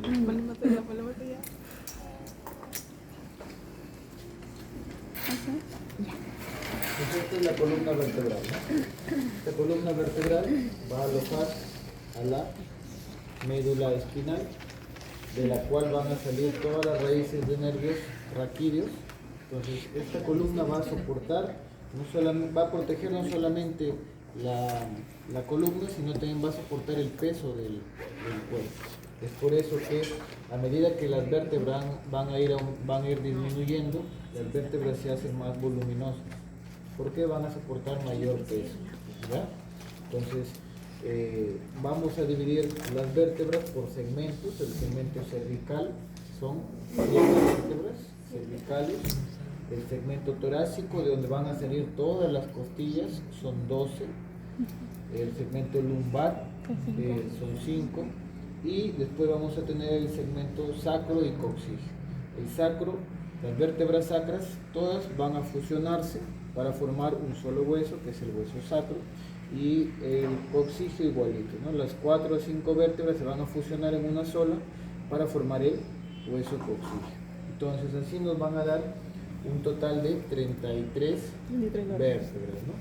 Ponle botella. Pues esta es la columna vertebral, ¿no? Esta columna vertebral va a alojar a la médula espinal, de la cual van a salir todas las raíces de nervios raquídeos. Entonces, esta columna va a soportar, va a proteger no solamente la columna, sino también va a soportar el peso del cuerpo. Es por eso que a medida que las vértebras van a ir disminuyendo, las vértebras se hacen más voluminosas, porque van a soportar mayor peso, ¿ya? Entonces, vamos a dividir las vértebras por segmentos. El segmento cervical son 7 vértebras cervicales. El segmento torácico, de donde van a salir todas las costillas, son 12. El segmento lumbar son 5. Y después vamos a tener el segmento sacro y coxígeo. El sacro, las vértebras sacras, todas van a fusionarse para formar un solo hueso, que es el hueso sacro, y el coxígeo igualito, ¿no? Las 4 o 5 vértebras se van a fusionar en una sola para formar el hueso coxígeo. Entonces así nos van a dar un total de 33 vértebras, ¿no?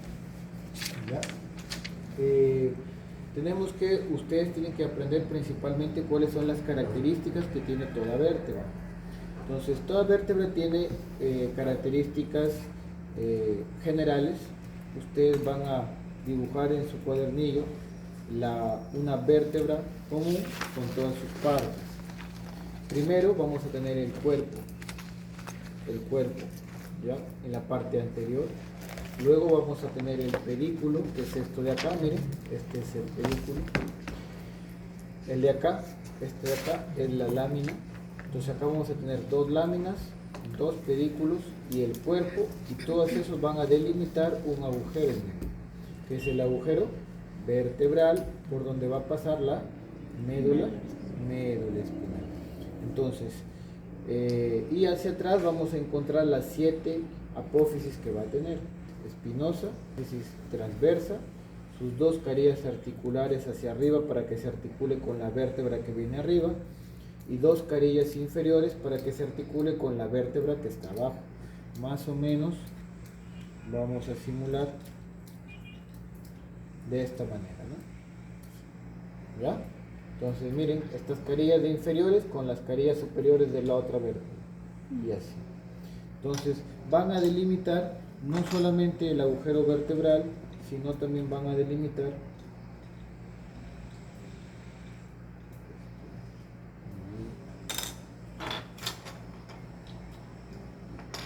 ¿Ya? Ustedes tienen que aprender principalmente cuáles son las características que tiene toda vértebra. Entonces, toda vértebra tiene características generales. Ustedes van a dibujar en su cuadernillo una vértebra común con todas sus partes. Primero vamos a tener el cuerpo, ¿ya? En la parte anterior. Luego vamos a tener el pedículo, que es esto de acá, miren, este es el pedículo. El de acá, este de acá, es la lámina. Entonces acá vamos a tener 2 láminas, 2 pedículos y el cuerpo, y todos esos van a delimitar un agujero, que es el agujero vertebral, por donde va a pasar la médula espinal. Entonces, y hacia atrás vamos a encontrar las 7 apófisis que va a tener: espinosa, apófisis transversa, sus 2 carillas articulares hacia arriba para que se articule con la vértebra que viene arriba, y 2 carillas inferiores para que se articule con la vértebra que está abajo. Más o menos vamos a simular de esta manera, ¿no? ¿Ya? Entonces miren, estas carillas de inferiores con las carillas superiores de la otra vértebra, y así. Entonces van a delimitar no solamente el agujero vertebral, sino también van a delimitar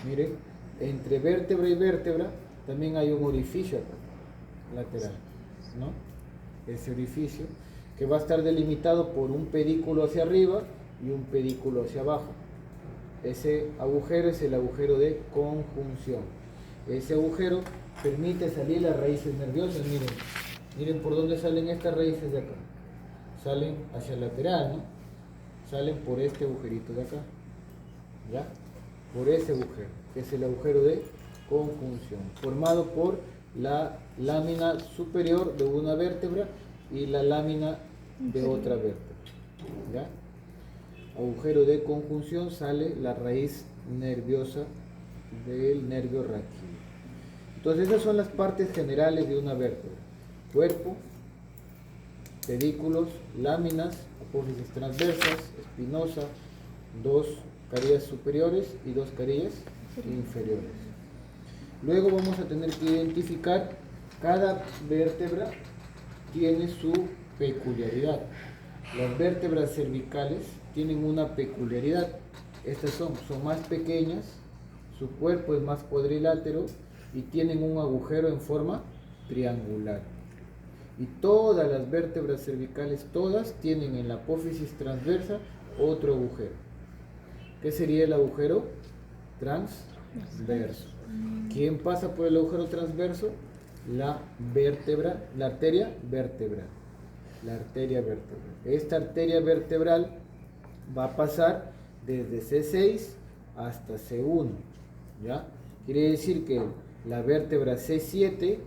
miren, entre vértebra y vértebra también hay un orificio acá, lateral, ¿no? Ese orificio que va a estar delimitado por un pedículo hacia arriba y un pedículo hacia abajo. Ese agujero es el agujero de conjunción. Ese agujero permite salir las raíces nerviosas. Miren por dónde salen estas raíces de acá. Salen hacia el lateral, ¿no? Salen por este agujerito de acá, ¿ya? Por ese agujero, que es el agujero de conjunción, formado por la lámina superior de una vértebra y la lámina de otra vértebra, ¿ya? Agujero de conjunción, sale la raíz nerviosa del nervio raquídeo. Entonces esas son las partes generales de una vértebra: cuerpo, pedículos, láminas, apófisis transversas, espinosa, 2 carillas superiores y 2 carillas inferiores. Luego vamos a tener que identificar, cada vértebra tiene su peculiaridad. Las vértebras cervicales tienen una peculiaridad. Estas son más pequeñas, su cuerpo es más cuadrilátero y tienen un agujero en forma triangular. Y todas las vértebras cervicales, todas tienen en la apófisis transversa otro agujero. ¿Qué sería el agujero transverso? ¿Quién pasa por el agujero transverso? La arteria vertebral. La arteria vertebral. Esta arteria vertebral va a pasar desde C6 hasta C1, ¿ya? Quiere decir que la vértebra C7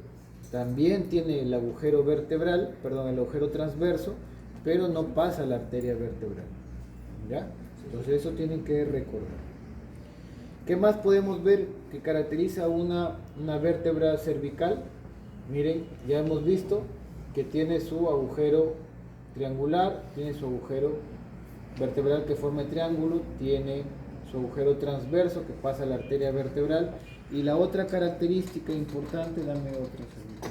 también tiene el agujero vertebral, el agujero transverso, pero no pasa la arteria vertebral, ¿Ya? Entonces eso tienen que recordar. ¿Qué más podemos ver que caracteriza una vértebra cervical? Miren, ya hemos visto que tiene su agujero triangular, tiene su agujero vertebral que forma el triángulo, tiene su agujero transverso que pasa a la arteria vertebral, y la otra característica importante, dame otra segunda.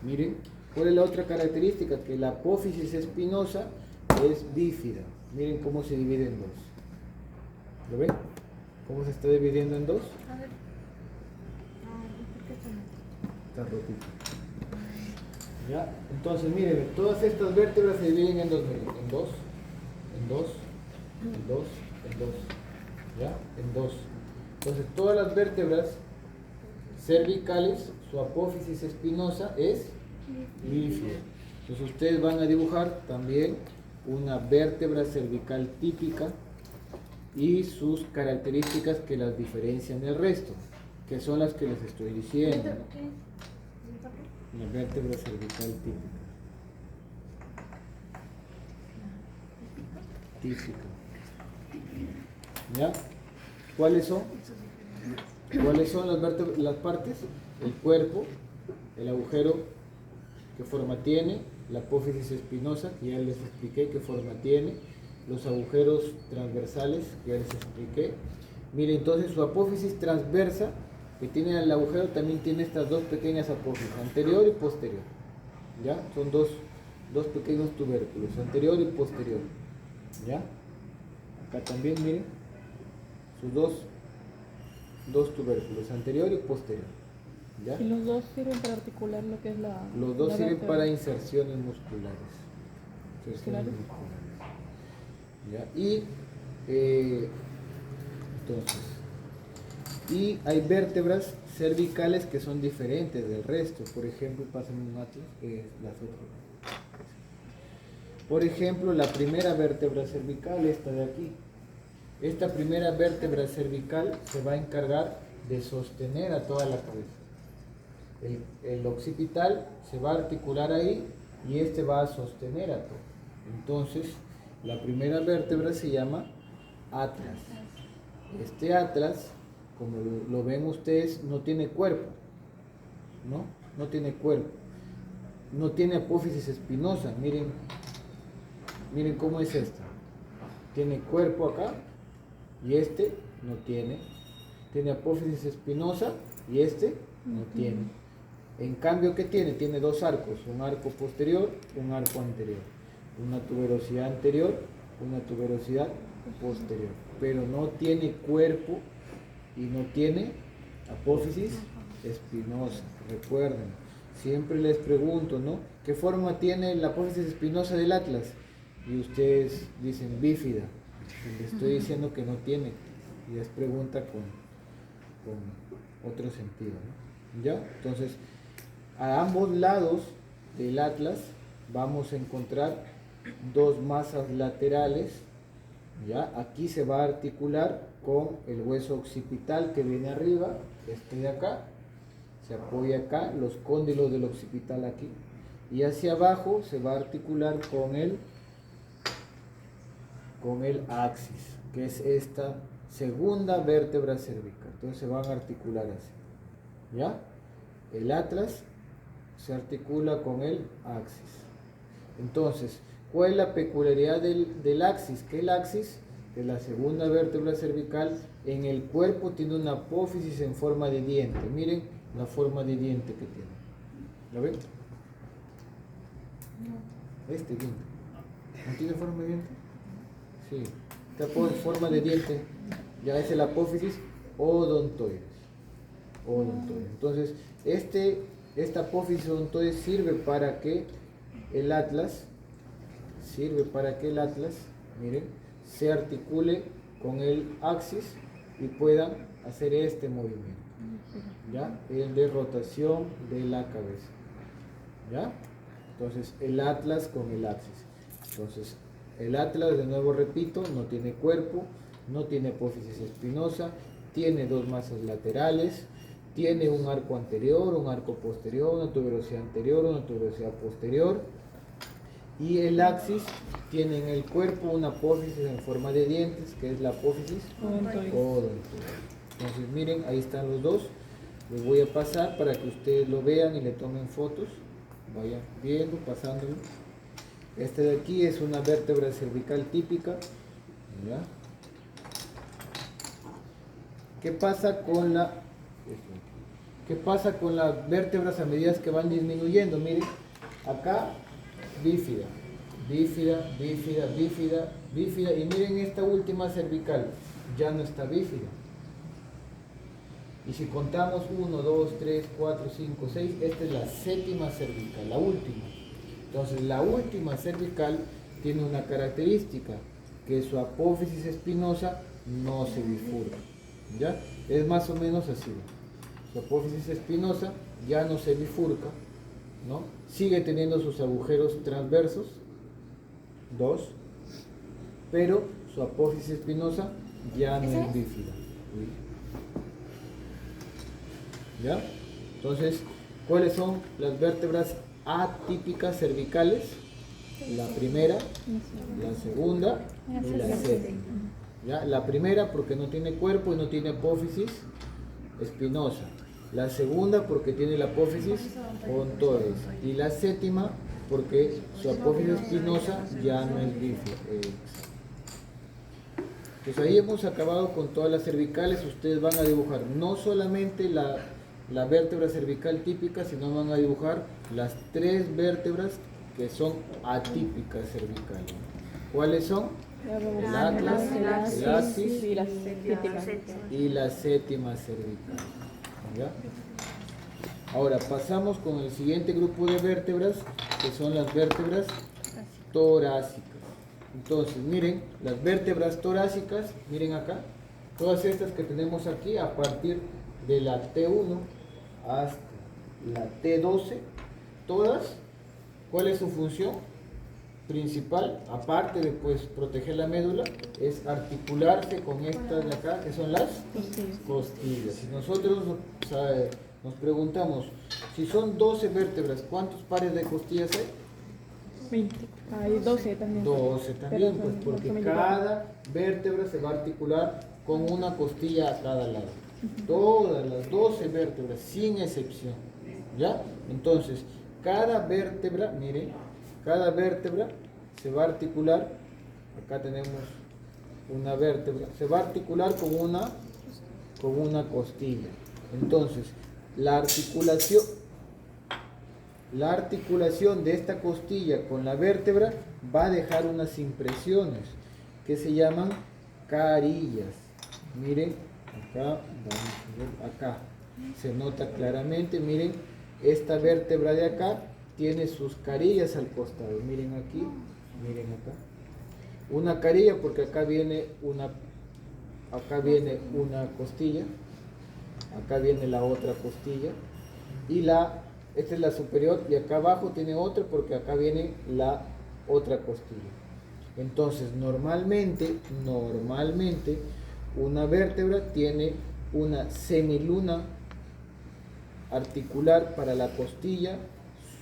Miren, ¿cuál es la otra característica? Que la apófisis espinosa es bífida. Miren cómo se divide en dos. ¿Lo ven? ¿Cómo se está dividiendo en dos? A ver. ¿Por qué está mal? Está rotito. ¿Ya? Entonces, miren, todas estas vértebras se dividen en dos, miren, en dos, en dos, en dos, en dos. ¿Ya? En dos. Entonces, todas las vértebras cervicales, su apófisis espinosa es bífida. Entonces, ustedes van a dibujar también una vértebra cervical típica y sus características que las diferencian del resto, que son las que les estoy diciendo. Una vértebra cervical típica. Típica. ¿Ya? ¿Cuáles son? ¿Cuáles son las partes? El cuerpo, el agujero, qué forma tiene, la apófisis espinosa, que ya les expliqué qué forma tiene, los agujeros transversales, que ya les expliqué. Miren, entonces su apófisis transversa, que tiene el agujero, también tiene estas dos pequeñas apófisis, anterior y posterior. ¿Ya? Son dos pequeños tubérculos, anterior y posterior. ¿Ya? Acá también, miren, sus dos tubérculos, anterior y posterior. ¿Ya? Y los dos sirven para articular lo que es la... Los dos la sirven vértebra. para inserciones musculares. Inserciones Musculares. musculares. ¿Ya? Entonces, y hay vértebras cervicales que son diferentes del resto. Por ejemplo, pasen un atlas, las otras. Por ejemplo, la primera vértebra cervical, esta de aquí. Esta primera vértebra cervical se va a encargar de sostener a toda la cabeza. El occipital se va a articular ahí y este va a sostener a todo. Entonces, la primera vértebra se llama atlas. Este atlas, como lo ven ustedes, no tiene cuerpo, ¿no? No tiene cuerpo. No tiene apófisis espinosa. Miren cómo es esta. Tiene cuerpo acá y este no tiene. Tiene apófisis espinosa y este no tiene. En cambio, ¿qué tiene? Tiene dos arcos, un arco posterior, un arco anterior. Una tuberosidad anterior, una tuberosidad posterior. Pero no tiene cuerpo y no tiene apófisis espinosa. Recuerden, siempre les pregunto, ¿no? ¿Qué forma tiene la apófisis espinosa del atlas? Y ustedes dicen bífida. Y les estoy diciendo que no tiene. Y es pregunta con otro sentido, ¿no? ¿Ya? Entonces, a ambos lados del atlas vamos a encontrar dos masas laterales. ¿Ya? Aquí se va a articular con el hueso occipital que viene arriba, este de acá, se apoya acá, los cóndilos del occipital aquí, y hacia abajo se va a articular con el axis, que es esta segunda vértebra cervical. Entonces se van a articular así. ¿Ya? El atlas se articula con el axis. Entonces, ¿cuál es la peculiaridad del axis? Que el axis, que es la segunda vértebra cervical, en el cuerpo tiene una apófisis en forma de diente. Miren la forma de diente que tiene. ¿Lo ven? No. Este diente. ¿No tiene forma de diente? Sí. Esta forma de diente ya es el apófisis odontoides. Entonces, esta apófisis odontoides sirve para que el atlas, miren, se articule con el axis y puedan hacer este movimiento, ¿ya? El de rotación de la cabeza, ¿ya? Entonces, el atlas con el axis. Entonces, el atlas, de nuevo repito, no tiene cuerpo, no tiene apófisis espinosa, tiene dos masas laterales, tiene un arco anterior, un arco posterior, una tuberosidad anterior, una tuberosidad posterior, Y el axis tiene en el cuerpo una apófisis en forma de dientes, que es la apófisis odontoide. Entonces miren, ahí están los dos. Les voy a pasar para que ustedes lo vean y le tomen fotos. Vayan viendo, pasándolo. Este de aquí es una vértebra cervical típica. ¿Ya? ¿Qué pasa con las vértebras a medida que van disminuyendo? Miren, acá bífida, bífida, bífida, bífida, bífida, y miren esta última cervical, ya no está bífida. Y si contamos 1, 2, 3, 4, 5, 6, esta es la séptima cervical, la última. Entonces la última cervical tiene una característica, que su apófisis espinosa no se bifurca. ¿Ya? Es más o menos así. Su apófisis espinosa ya no se bifurca, ¿no? Sigue teniendo sus agujeros transversos, 2, pero su apófisis espinosa ya no es bífida. ¿Ya? Entonces, ¿cuáles son las vértebras atípicas cervicales? La primera, la segunda y la séptima. ¿Ya? La primera porque no tiene cuerpo y no tiene apófisis espinosa. La segunda porque tiene la apófisis odontoide. Y la séptima porque su apófisis espinosa ya no es bífida. Pues ahí hemos acabado con todas las cervicales. Ustedes van a dibujar no solamente la vértebra cervical típica, sino van a dibujar las 3 vértebras que son atípicas cervicales. ¿Cuáles son? El atlas, el axis y la séptima cervical. ¿Ya? Ahora pasamos con el siguiente grupo de vértebras, que son las vértebras torácicas. Entonces, miren, las vértebras torácicas, miren acá, todas estas que tenemos aquí, a partir de la T1 hasta la T12, todas, ¿cuál es su función principal? Aparte de pues proteger la médula, es articularse con estas de acá, que son las costillas. Si nosotros nos preguntamos, si son 12 vértebras, ¿cuántos pares de costillas hay? 20. Hay 12 también. 12 también, pues, porque cada vértebra se va a articular con una costilla a cada lado. Todas las 12 vértebras, sin excepción. ¿Ya? Entonces, cada vértebra, miren, cada vértebra se va a articular, acá tenemos una vértebra, se va a articular con una costilla. Entonces, la articulación de esta costilla con la vértebra va a dejar unas impresiones que se llaman carillas. Miren, acá, acá se nota claramente, miren, esta vértebra de acá tiene sus carillas al costado. Miren aquí, miren acá. Una carilla porque acá viene una costilla, acá viene la otra costilla y esta es la superior y acá abajo tiene otra porque acá viene la otra costilla. Entonces normalmente una vértebra tiene una semiluna articular para la costilla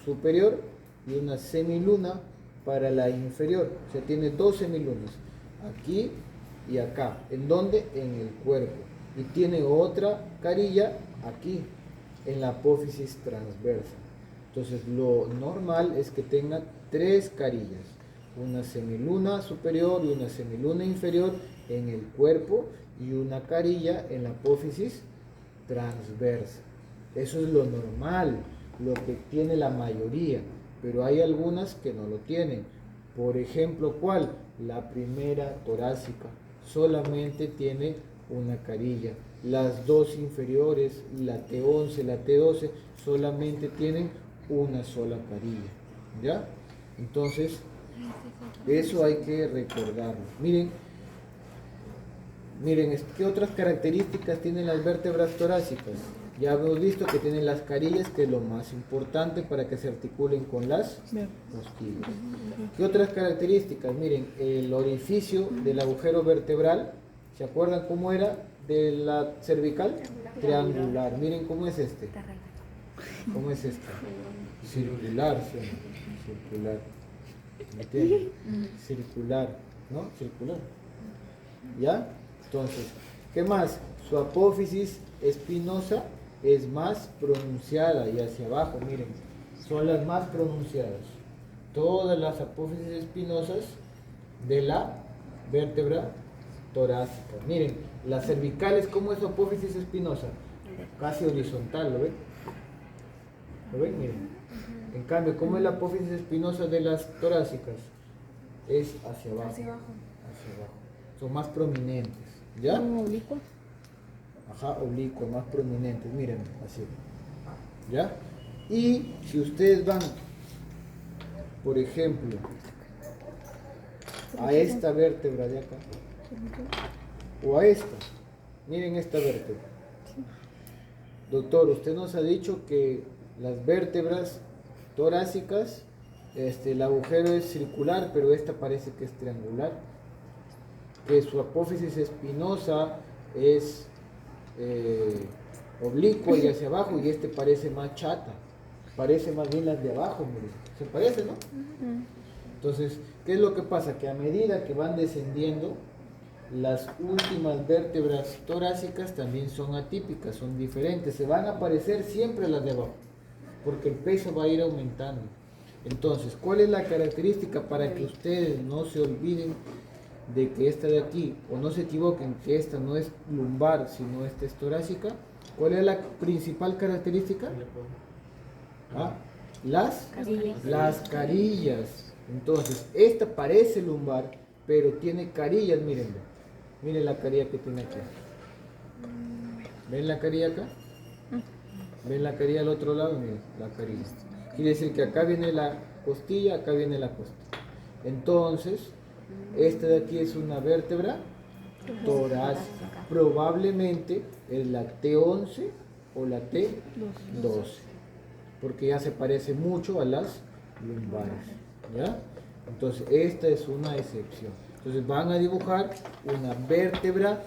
superior y una semiluna para la inferior. O sea, tiene 2 semilunas, aquí y acá. ¿En dónde? En el cuerpo. Y tiene otra carilla aquí, en la apófisis transversa. Entonces lo normal es que tenga 3 carillas, una semiluna superior y una semiluna inferior en el cuerpo y una carilla en la apófisis transversa. Eso es lo normal, lo que tiene la mayoría, pero hay algunas que no lo tienen. Por ejemplo, ¿cuál? La primera torácica solamente tiene una carilla. Las 2 inferiores, la T11, la T12, solamente tienen una sola carilla. ¿Ya? Entonces, eso hay que recordarlo. Miren, ¿qué otras características tienen las vértebras torácicas? Ya hemos visto que tienen las carillas, que es lo más importante para que se articulen con las costillas. ¿Qué otras características? Miren, el orificio del agujero vertebral, ¿se acuerdan cómo era de la cervical? Triangular. Miren cómo es este. ¿Cómo es este? Circular, sí, circular. ¿Me entienden? Circular, ¿no? Circular. ¿Ya? Entonces, ¿qué más? Su apófisis espinosa es más pronunciada y hacia abajo, miren, son las más pronunciadas. Todas las apófisis espinosas de la vértebra torácica. Miren, las cervicales, ¿cómo es su apófisis espinosa? Casi horizontal, ¿lo ven? ¿Lo ven? Miren. En cambio, ¿cómo es la apófisis espinosa de las torácicas? Es hacia abajo. Hacia abajo. Hacia abajo. Son más prominentes. ¿Ya? ¿Como oblicua? Ajá, oblicua, más prominentes. Miren, así. ¿Ya? Y si ustedes van, por ejemplo, a esta vértebra de acá, o a esta, miren esta vértebra. Doctor, usted nos ha dicho que las vértebras torácicas, el agujero es circular, pero esta parece que es triangular, que su apófisis espinosa es oblicua y hacia abajo, y este parece más chata, parece más bien las de abajo, miren. Se parece, ¿no? Entonces, ¿qué es lo que pasa? Que a medida que van descendiendo, las últimas vértebras torácicas también son atípicas, son diferentes, se van a parecer siempre las de abajo, porque el peso va a ir aumentando. Entonces, ¿cuál es la característica para que ustedes no se olviden de que esta de aquí, o no se equivoquen que esta no es lumbar, sino esta es torácica? ¿Cuál es la principal característica? ¿Ah? Las carillas. Entonces, esta parece lumbar, pero tiene carillas, mírenlo. Miren la carilla que tiene aquí. ¿Ven la carilla acá? ¿Ven la carilla al otro lado? Miren, la carilla. Quiere decir que acá viene la costilla, acá viene la costa. Entonces, esta de aquí es una vértebra torácica. Probablemente es la T11 o la T12. Porque ya se parece mucho a las lumbares. ¿Ya? Entonces, esta es una excepción. Entonces, van a dibujar una vértebra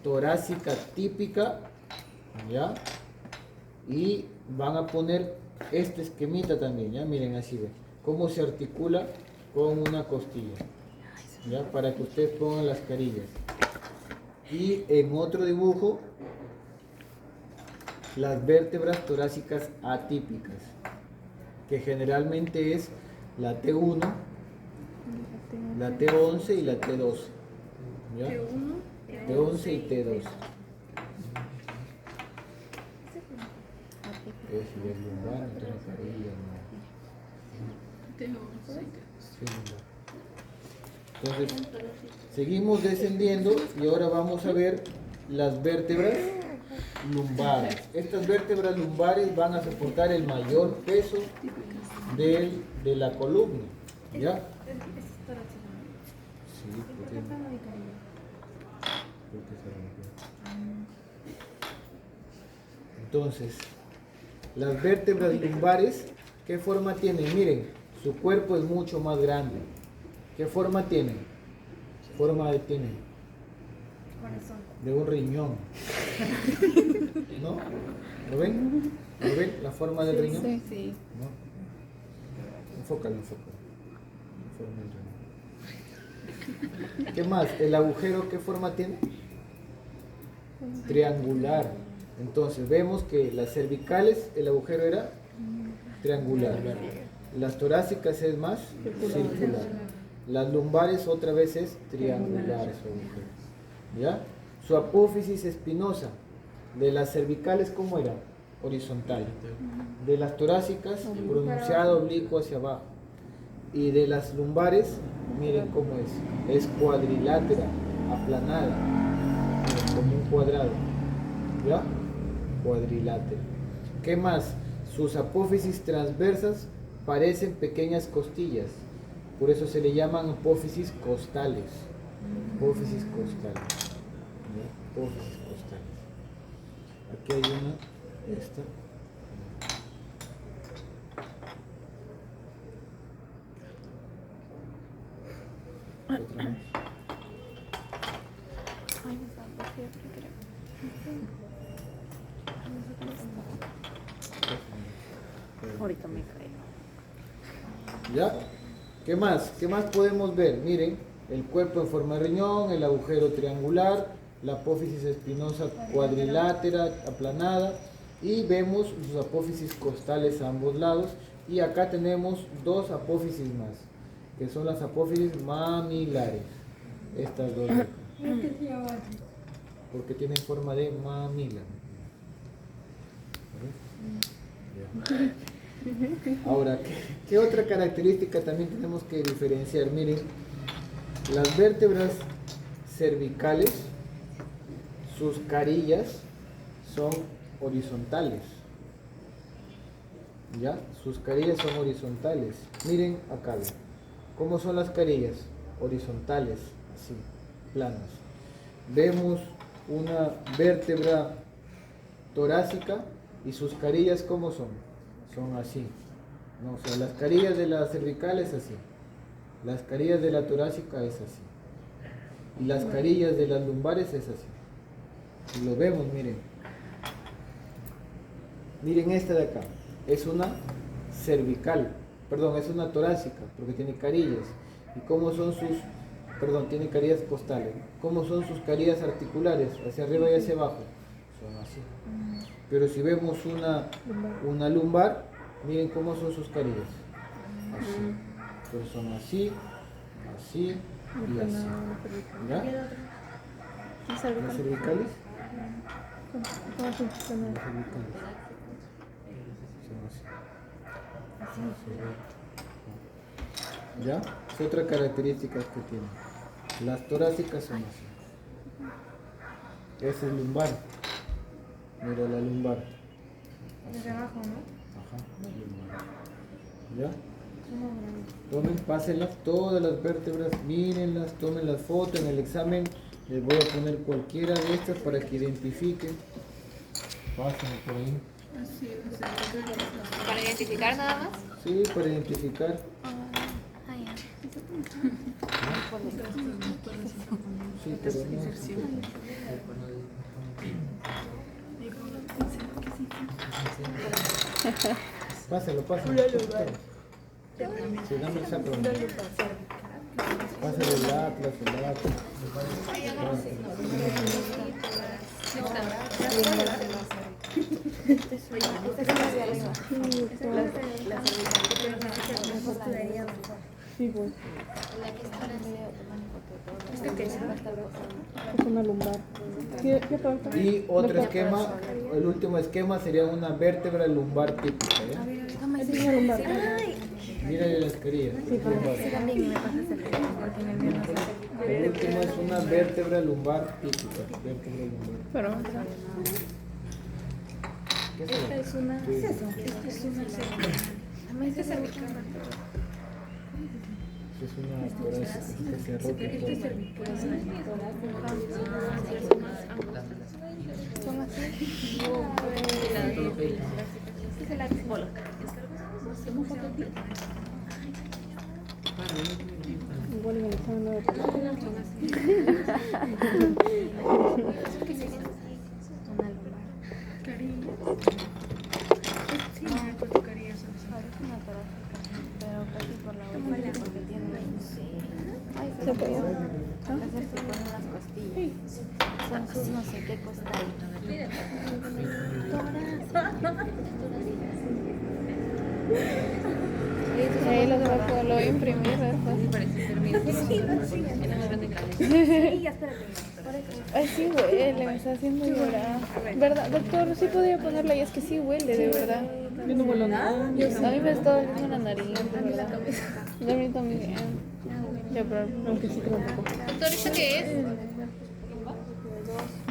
torácica típica, ¿ya? Y van a poner este esquemita también, ¿ya? Miren, así ven. Cómo se articula con una costilla, ¿ya? Para que ustedes pongan las carillas. Y en otro dibujo, las vértebras torácicas atípicas, que generalmente es la T1, la T11 y la T12. ¿Ya? T11 y T12. Es lumbar, no tiene carilla, no. Entonces, seguimos descendiendo y ahora vamos a ver las vértebras lumbares. Estas vértebras lumbares van a soportar el mayor peso de la columna. ¿Ya? Sí, porque se rompió. Entonces, las vértebras lumbares, ¿qué forma tienen? Miren, su cuerpo es mucho más grande. ¿Qué forma tienen? Tienen de un riñón. ¿No? ¿Lo ven? ¿Lo ven? La forma del riñón. Sí. ¿No? Enfócalo. Forma del riñón. ¿Qué más? ¿El agujero qué forma tiene? Triangular. Entonces vemos que las cervicales, el agujero era triangular. Las torácicas es más circular. Las lumbares otra vez es triangular su agujero. ¿Ya? Su apófisis espinosa de las cervicales, ¿cómo era? Horizontal. De las torácicas, pronunciado oblicuo hacia abajo. Y de las lumbares, miren cómo es cuadrilátera, aplanada, miren, como un cuadrado. ¿Ya? Cuadrilátera. ¿Qué más? Sus apófisis transversas parecen pequeñas costillas. Por eso se le llaman apófisis costales. Apófisis costales. ¿Ya? Apófisis costales. Aquí hay una, esta. Otra más. Ay, me falta fiebre, creo. Ahorita me caigo. ¿Ya? ¿Qué más? ¿Qué más podemos ver? Miren, el cuerpo en forma de riñón, el agujero triangular, la apófisis espinosa cuadrilátera aplanada y vemos sus apófisis costales a ambos lados. Y acá tenemos dos apófisis más, que son las apófisis mamilares. Estas dos de acá, porque tienen forma de mamila. Ya. Ahora, ¿qué otra característica también tenemos que diferenciar? Miren, las vértebras cervicales, sus carillas son horizontales. ¿Ya? Sus carillas son horizontales. Miren acá, ¿ven? ¿Cómo son las carillas? Horizontales, así, planas. Vemos una vértebra torácica y sus carillas, ¿cómo son? Son así. No, o sea, las carillas de la cervical es así. Las carillas de la torácica es así. Y las carillas de las lumbares es así. Y lo vemos, miren. Miren esta de acá. Es una cervical. Perdón, es una torácica, porque tiene carillas. ¿Y cómo son sus... Perdón, tiene carillas costales. ¿Cómo son sus carillas articulares? Hacia arriba y hacia abajo. Son así. Pero si vemos una lumbar, miren cómo son sus carillas. Así. Pero son así, así y así. ¿Ya? ¿Las cervicales? Las cervicales. Son así. ¿Ya? Es otra característica que tiene. Las torácicas son así. Ese es lumbar. Mira la lumbar. Desde abajo, ¿no? Ajá, lumbar. ¿Ya? Tomen, pásenlas todas las vértebras, mírenlas, tomen las fotos en el examen. Les voy a poner cualquiera de estas para que identifiquen. Pásenlo por ahí. ¿Para identificar nada más? Sí, para identificar. Ya. Sí, pero no. Pásalo, pásalo. Sí, dame el saco. Pásalo el atlas, el atlas. Sí, pues. Es una lumbar. ¿Qué falta? Y otro esquema, el último esquema sería una vértebra lumbar típica. ¿Ya? Es una lumbar. Mírale las carillas. Lumbar. El último es una vértebra lumbar típica. Vértebra lumbar. Pero, ¿Qué será? esta es una. Sí. Esta es una. También se cervical. Es una torácica que se rota toda. Son así. ¿Qué es la bola? Igual en el examen no de Pero casi por la orilla porque tiene... Ay, ¿Se apoyó? Entonces se ponen las costillas. Son sus no sé qué costaditos. Ahí lo voy a imprimir después. Ay, sí huele, me está haciendo llorar. ¿Verdad, doctor? Sí podría ponerla y es que sí huele, de verdad. Yo no huelo nada. A mí me está doliendo la nariz, de verdad. Y a mí también. Ya, pero aunque sí creo un poco. Doctor, ¿esto qué es?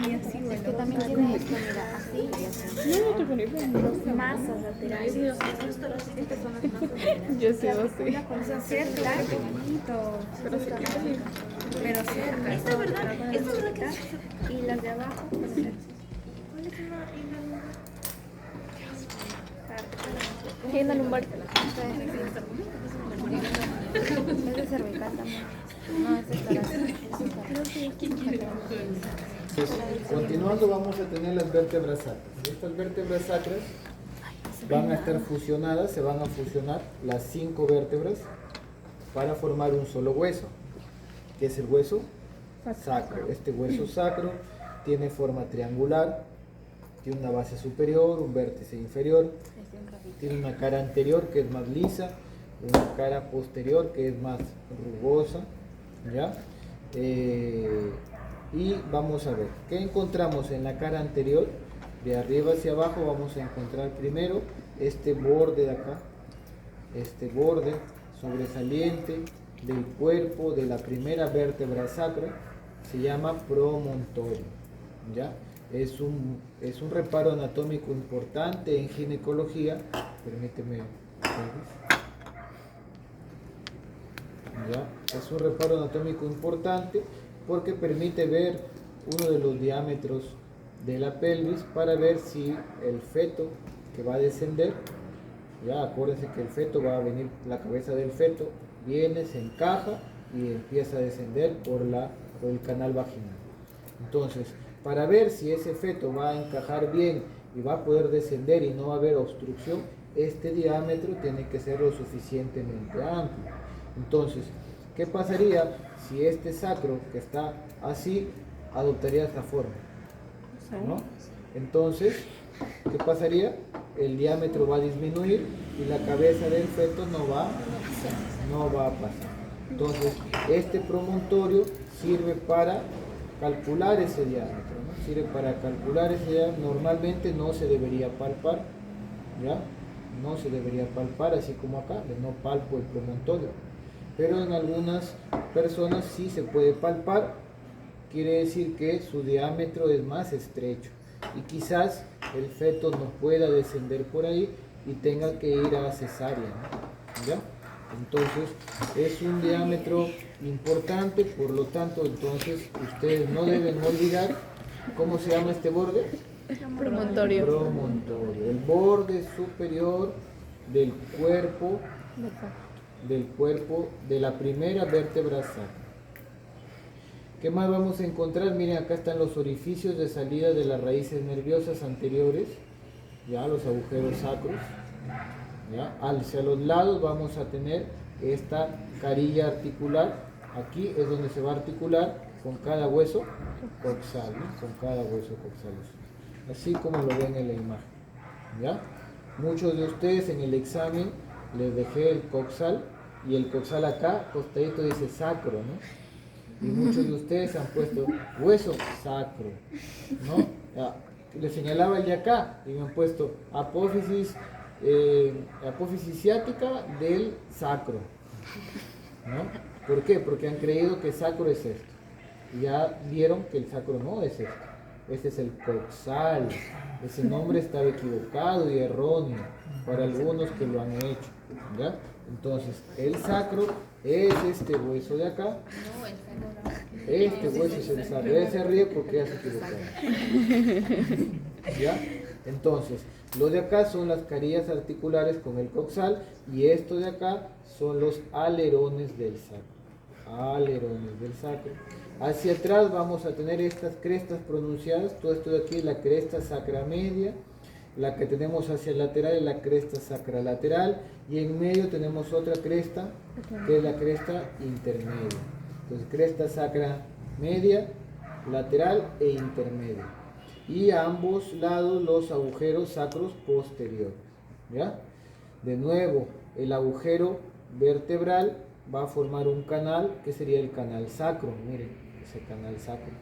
Es que también tiene esto, mira, así y así. No, no te pones Masas laterales. Estas son las masas. Yo sí, así. O sea, cerca, bonito. Pero sí, Pero cerca. Esta es verdad, esta es la que... Y las de abajo. tiene la lumbar. Es de cervical también. No, es de torácica. Entonces, continuando vamos a tener las vértebras sacras. Estas vértebras sacras van a estar fusionadas, se van a fusionar las 5 vértebras para formar un solo hueso, que es el hueso sacro. Este hueso sacro tiene forma triangular, tiene una base superior, un vértice inferior, tiene una cara anterior que es más lisa, una cara posterior que es más rugosa, ¿ya? Y vamos a ver, ¿qué encontramos en la cara anterior? De arriba hacia abajo vamos a encontrar primero este borde de acá, este borde sobresaliente del cuerpo de la primera vértebra sacra, se llama promontorio, ¿ya? Es un reparo anatómico importante en ginecología, permíteme, ¿ya? Es un reparo anatómico importante porque permite ver uno de los diámetros de la pelvis para ver si el feto que va a descender, ya acuérdense que el feto va a venir, la cabeza del feto viene, se encaja y empieza a descender por el canal vaginal. Entonces, para ver si ese feto va a encajar bien y va a poder descender y no va a haber obstrucción, este diámetro tiene que ser lo suficientemente amplio. Entonces, ¿qué pasaría si este sacro que está así adoptaría esta forma? ¿No? Entonces, ¿qué pasaría? El diámetro va a disminuir y la cabeza del feto no va a pasar. Entonces, este promontorio sirve para calcular ese diámetro, ¿no? Sirve para calcular ese diámetro. Normalmente no se debería palpar, ¿ya? No se debería palpar, así como acá, no palpo el promontorio. Pero en algunas personas sí se puede palpar, quiere decir que su diámetro es más estrecho y quizás el feto no pueda descender por ahí y tenga que ir a cesárea, ¿no? ¿Ya? Entonces es un diámetro importante, por lo tanto entonces ustedes no deben olvidar cómo se llama este borde. Promontorio. Promontorio, el borde superior del cuerpo de la primera vértebra sacra. ¿Qué más vamos a encontrar? Miren, acá están los orificios de salida de las raíces nerviosas anteriores, ya los agujeros sacros, ya hacia los lados vamos a tener esta carilla articular. Aquí es donde se va a articular con cada hueso coxal, ¿no? Con cada hueso coxal, así como lo ven en la imagen, ¿ya? Muchos de ustedes en el examen les dejé el coxal y el coxal acá, costadito dice sacro, ¿no? Y muchos de ustedes han puesto hueso sacro, ¿no? Ya, les señalaba el de acá y me han puesto apófisis ciática del sacro, ¿no? ¿Por qué? Porque han creído que sacro es esto. Y ya vieron que el sacro no es esto. Este es el coxal. Ese nombre estaba equivocado y erróneo para algunos que lo han hecho, ¿ya? Entonces, el sacro es este hueso de acá. Este hueso es el sacro. Él se ríe porque ya se equivocaron. ¿Ya? Entonces, lo de acá son las carillas articulares con el coxal y esto de acá son los alerones del sacro. Alerones del sacro. Hacia atrás vamos a tener estas crestas pronunciadas. Todo esto de aquí es la cresta sacra media. La que tenemos hacia el lateral es la cresta sacra lateral. Y en medio tenemos otra cresta, que es la cresta intermedia. Entonces, cresta sacra media, lateral e intermedia. Y a ambos lados los agujeros sacros posteriores. ¿Ya? De nuevo, el agujero vertebral va a formar un canal que sería el canal sacro. Miren, ese canal sacro.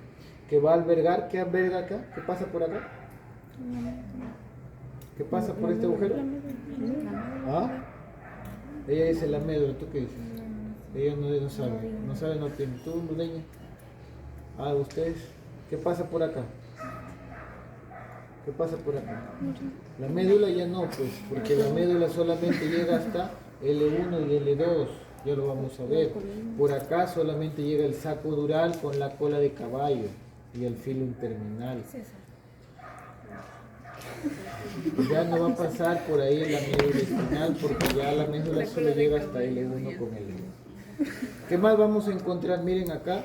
Que va a albergar, ¿qué alberga acá? ¿Qué pasa por acá? ¿Qué pasa por este agujero? ¿Ah? Ella dice la médula, ¿tú qué dices? Ella no sabe, no tiene. ¿Tú, Ludeña? Ah, ¿ustedes? ¿Qué pasa por acá? ¿Qué pasa por acá? La médula ya no, pues, porque la médula solamente llega hasta L1 y L2, ya lo vamos a ver. Por acá solamente llega el saco dural con la cola de caballo y el filum terminal. Ya no va a pasar por ahí la médula espinal porque ya la médula solo llega hasta L1 con L2. ¿Qué más vamos a encontrar? Miren acá,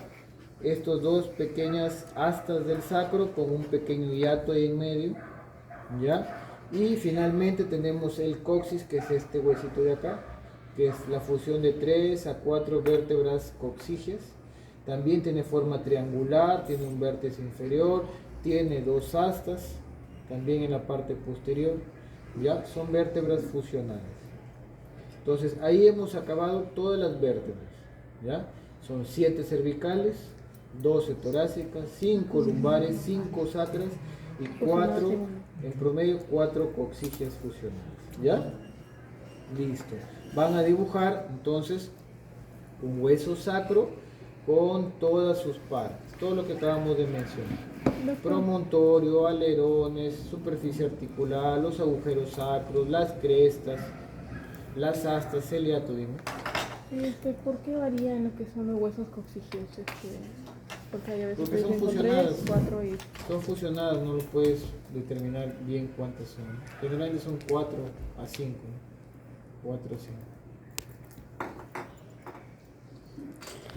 estos dos pequeñas astas del sacro con un pequeño hiato ahí en medio, ¿ya? Y finalmente tenemos el coxis, que es este huesito de acá, que es la fusión de 3 a 4 vértebras coxígeas. También tiene forma triangular, tiene un vértice inferior, tiene 2 astas, también en la parte posterior. Ya son vértebras fusionales. Entonces ahí hemos acabado todas las vértebras. ¿Ya? Son 7 cervicales, 12 torácicas, 5 lumbares, 5 sacras y 4, en promedio 4 coxígeas fusionales. ¿Ya? Listo. Van a dibujar entonces un hueso sacro con todas sus partes, todo lo que acabamos de mencionar. Promontorio, alerones, superficie articular, los agujeros sacros, las crestas, las astas, celiato, dime. ¿Por qué varían lo que son los huesos coxígeos? Porque hay a veces Porque son dicen con fusionadas. 3, 4 y... Son fusionadas, no lo puedes determinar bien cuántas son. Generalmente son 4 a 5. 4 a 5.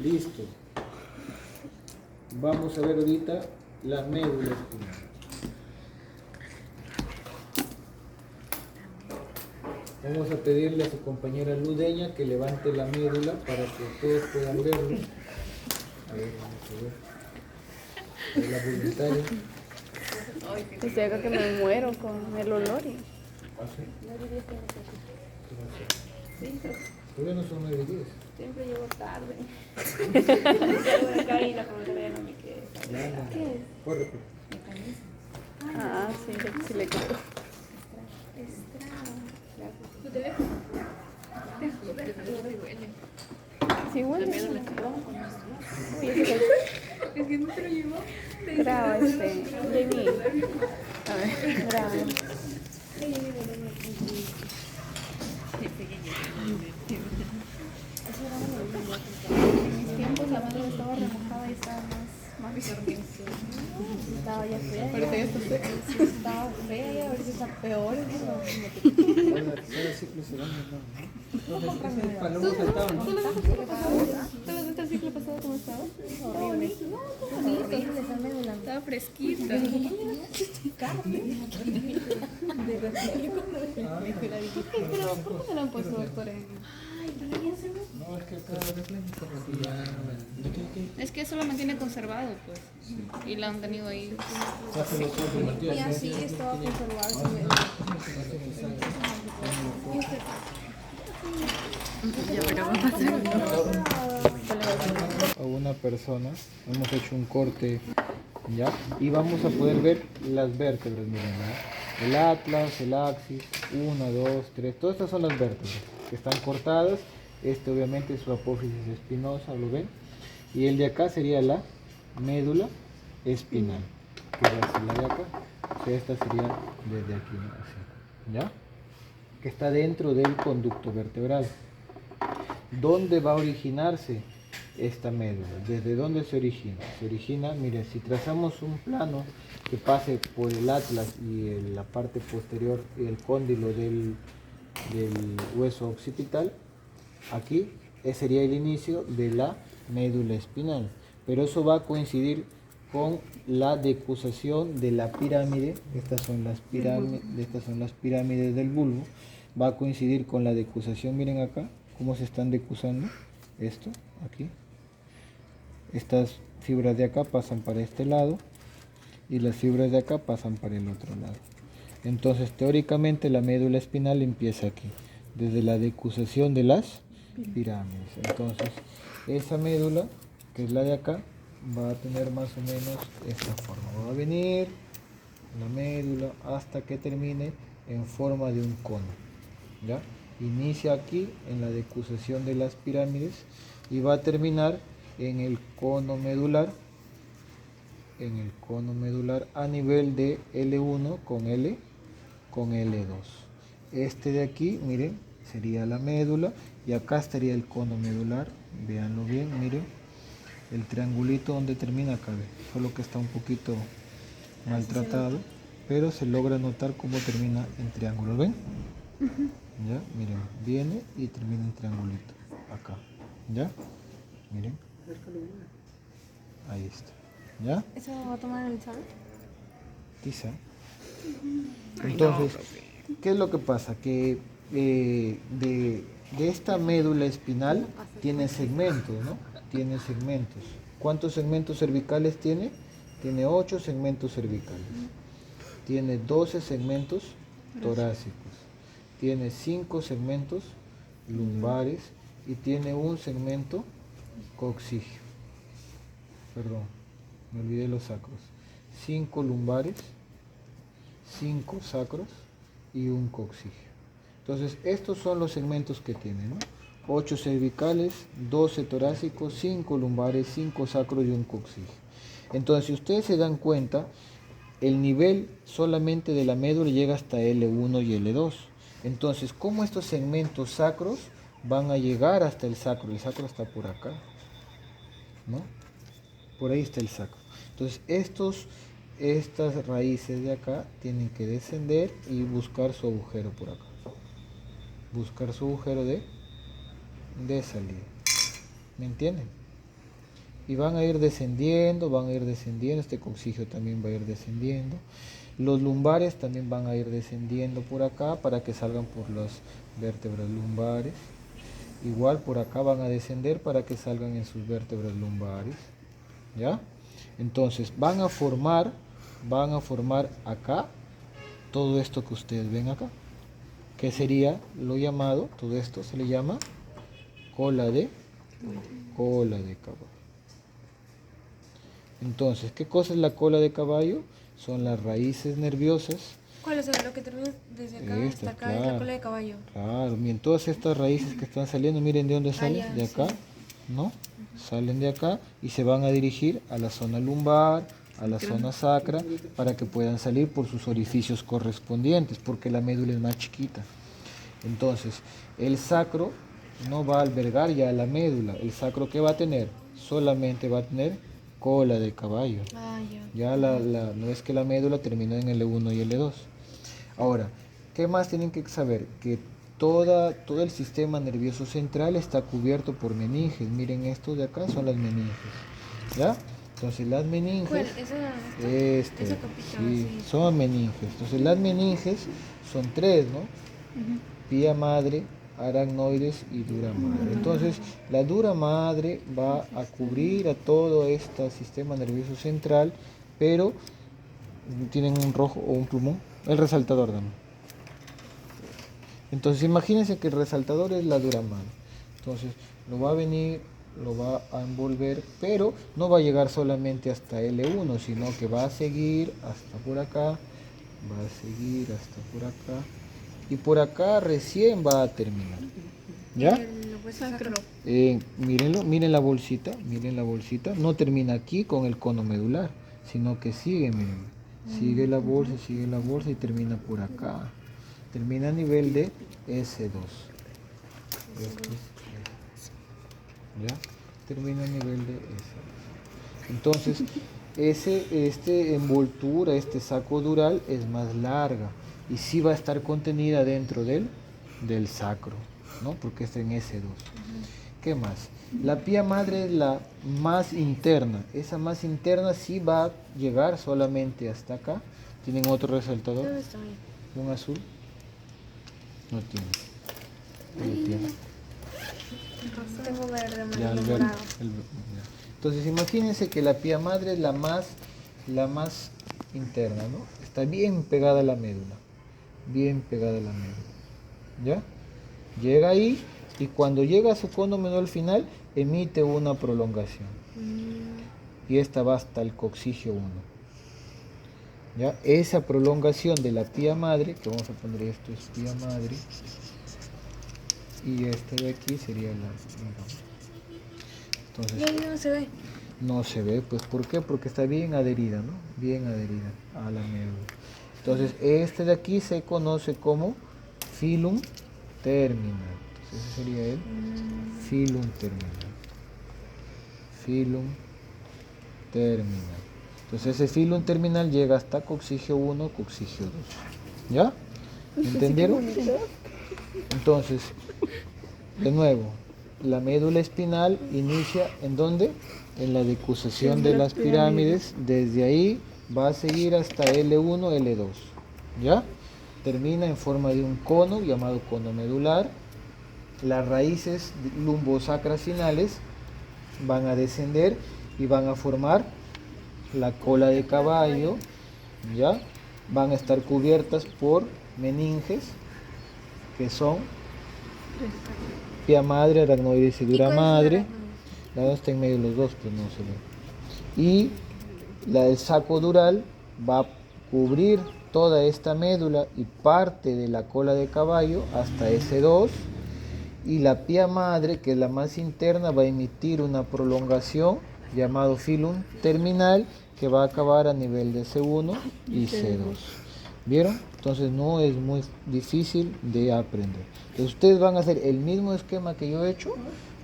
Listo. Vamos a ver ahorita la médula espinal. Vamos a pedirle a su compañera Ludeña que levante la médula para que todos puedan verlo. A ver, vamos a ver. De la voluntaria. Estoy acá que me muero con el olor y... Todavía no son 9 y 10. Siempre llego tarde. Llego acá y la promotora no me queda. ¿Qué es? Corre. Ah, sí, sí le creo. ¿Tu teléfono? Sí, bueno. Es que no te lo llevó. Graba Jamie. A ver, graba. En mis tiempos la madre estaba remojada y estaba más estaba ya fea. Ahorita ya está fea. Estaba fea y ahorita está peor. Cada ciclo se van, ¿no? Palomos saltaban, ¿no? ¿Tú lo viste el ciclo pasado cómo estaba? Horrible. Estaba fresquita. Pero ¿cómo se lo han puesto, doctor? No, es que cada vez la información. Es que eso lo mantiene conservado, pues. Y lo han tenido ahí. Y así estaba conservado. A una persona, hemos hecho un corte, ¿ya? Y vamos a poder ver las vértebras, miren, ¿ya? El atlas, el axis, 1, 2, 3, todas estas son las vértebras que están cortadas. Este obviamente es su apófisis espinosa, ¿lo ven? Y el de acá sería la médula espinal, que es la de acá. O sea, esta sería desde aquí, ¿no? Así, ¿ya? Que está dentro del conducto vertebral. ¿Dónde va a originarse esta médula? ¿Desde dónde se origina? Se origina, mire, si trazamos un plano que pase por el atlas y la parte posterior y el cóndilo del hueso occipital, aquí sería el inicio de la médula espinal, pero eso va a coincidir con la decusación de la pirámide. Estas son las pirámides del bulbo. Va a coincidir con la decusación, miren acá cómo se están decusando esto aquí. Estas fibras de acá pasan para este lado y las fibras de acá pasan para el otro lado. Entonces teóricamente la médula espinal empieza aquí, desde la decusación de las pirámides. Entonces esa médula, que es la de acá, va a tener más o menos esta forma. Va a venir la médula hasta que termine en forma de un cono, ¿ya? Inicia aquí en la decusación de las pirámides y va a terminar en el cono medular, a nivel de L1 con L2. Este de aquí, miren, sería la médula y acá estaría el cono medular. Véanlo bien, miren, el triangulito donde termina acá, solo que está un poquito maltratado, pero se logra notar cómo termina en triángulo, ¿ven? Ya, miren, viene y termina en triangulito acá, ¿ya? Miren, ahí está, ¿ya? ¿Eso va a tomar el sol? Quizá. Entonces, ¿qué es lo que pasa? Que de esta médula espinal tiene segmentos, ¿no? Tiene segmentos. ¿Cuántos segmentos cervicales tiene? Tiene 8 segmentos cervicales. Tiene 12 segmentos torácicos. Tiene 5 segmentos lumbares y tiene un segmento coxígeo. Perdón, me olvidé los sacros. 5 lumbares, 5 sacros y un coxígeo. Entonces, estos son los segmentos que tiene, ¿no? 8 cervicales, 12 torácicos, 5 lumbares, 5 sacros y un coxígeo. Entonces, si ustedes se dan cuenta, el nivel solamente de la médula llega hasta L1 y L2. Entonces, ¿cómo estos segmentos sacros van a llegar hasta el sacro? El sacro está por acá, ¿no? Por ahí está el sacro. Entonces, estas raíces de acá tienen que descender y buscar su agujero por acá. Buscar su agujero de salida. ¿Me entienden? Y van a ir descendiendo, este coxígeo también va a ir descendiendo. Los lumbares también van a ir descendiendo por acá para que salgan por las vértebras lumbares. Igual por acá van a descender para que salgan en sus vértebras lumbares. ¿Ya? Entonces van a formar acá todo esto que ustedes ven acá, que sería lo llamado, todo esto se le llama cola de caballo. Entonces, ¿qué cosa es la cola de caballo? Son las raíces nerviosas. ¿Cuál es lo que termina desde acá hasta acá? Claro, es la cola de caballo. Claro, miren, todas estas raíces que están saliendo, miren de dónde salen, ya, de acá, sí. ¿no? Salen de acá y se van a dirigir a la zona lumbar, a la zona sacra, para que puedan salir por sus orificios correspondientes, porque la médula es más chiquita. Entonces, el sacro no va a albergar ya la médula. El sacro, ¿qué va a tener? Solamente va a tener cola de caballo. Ya no es que la médula terminó en L1 y L2. Ahora, ¿qué más tienen que saber? Que todo el sistema nervioso central está cubierto por meninges. Miren, esto de acá son las meninges. ¿Ya? Entonces las meninges... ¿Cuál? Esa capita, sí, sí. son meninges. Entonces las meninges son 3, ¿no? Pía madre, aracnoides y dura madre. Entonces, la dura madre va a cubrir a todo este sistema nervioso central, pero tienen un rojo o un plumón. El resaltador, dame. Entonces, imagínense que el resaltador es la dura madre. Entonces, lo va a venir, lo va a envolver, pero no va a llegar solamente hasta L1, sino que va a seguir hasta por acá, va a seguir hasta por acá, y por acá recién va a terminar. ¿Ya? Miren la bolsita, no termina aquí con el cono medular, sino que sigue, miren, sigue la bolsa y termina por acá. Termina a nivel de S2. ¿Ya? Termina a nivel de S2. Entonces, esta envoltura, este saco dural es más larga y sí va a estar contenida dentro del sacro, ¿no? Porque está en S2. ¿Qué más? La pía madre es la más interna. Esa más interna sí va a llegar solamente hasta acá. ¿Tienen otro resaltador? ¿Un azul? No tiene. No tiene. Tengo verde, Ya, morado. ya. Entonces imagínense que la pía madre es la más interna, ¿no? Está bien pegada a la médula. Bien pegada a la médula. ¿Ya? Llega ahí y cuando llega a su cono medular final emite una prolongación. Y esta va hasta el coxígeo 1. ¿Ya? Esa prolongación de la pía madre, que vamos a poner esto es pía madre, y este de aquí sería la... Entonces, Y ahí no se ve. no se ve, pues ¿por qué? Porque está bien adherida, ¿no? Bien adherida a la médula. Entonces, este de aquí se conoce como filum terminal. Entonces, ese sería el filum terminal. Filum terminal. Entonces, ese filum terminal llega hasta coxígeo 1, coxígeo 2. ¿Ya? ¿Entendieron? Entonces, de nuevo, la médula espinal inicia ¿en dónde? En la decusación de las pirámides. Desde ahí va a seguir hasta L1, L2. ¿Ya? Termina en forma de un cono llamado cono medular. las raíces lumbosacracinales van a descender y van a formar la cola de caballo, ¿ya? Van a estar cubiertas por meninges, que son pía madre, aracnoides y dura madre. La dos está en medio de los dos, pues no se ve. Y el saco dural va a cubrir toda esta médula y parte de la cola de caballo hasta S2. Y la pía madre, que es la más interna, va a emitir una prolongación llamado filum terminal que va a acabar a nivel de C1 y C2. ¿Vieron? Entonces no es muy difícil de aprender. Entonces ustedes van a hacer el mismo esquema que yo he hecho,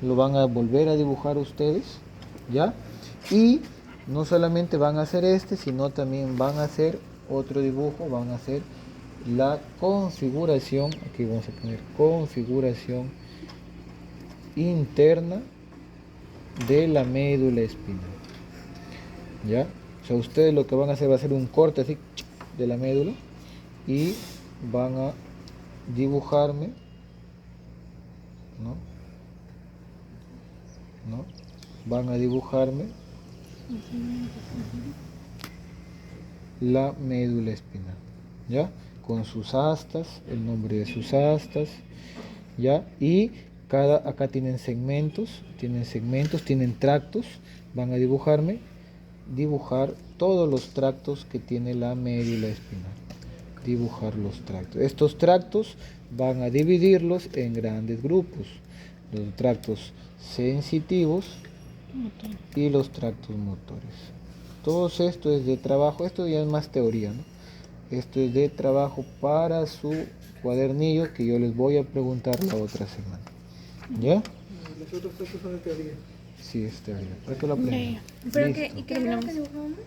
lo van a volver a dibujar ustedes, ¿ya? Y no solamente van a hacer este, sino también van a hacer otro dibujo, van a hacer la configuración, aquí vamos a poner configuración interna de la médula espinal, ¿ya? O sea, ustedes lo que van a hacer va a ser un corte así de la médula y van a dibujarme, ¿no? Van a dibujarme la médula espinal, ¿ya? Con sus astas, el nombre de sus astas, ¿ya? Y acá tienen segmentos, tienen tractos, van a dibujar todos los tractos que tiene la médula espinal. Dibujar los tractos. Estos tractos van a dividirlos en grandes grupos. Los tractos sensitivos y los tractos motores. Todo esto es de trabajo, esto ya es más teoría, ¿no? Esto es de trabajo para su cuadernillo que yo les voy a preguntar la otra semana. ¿Ya? Los otros textos son de teoría. Sí, es teoría. Para que lo aprendan. ¿Pero Listo. qué, y qué es lo que dibujamos?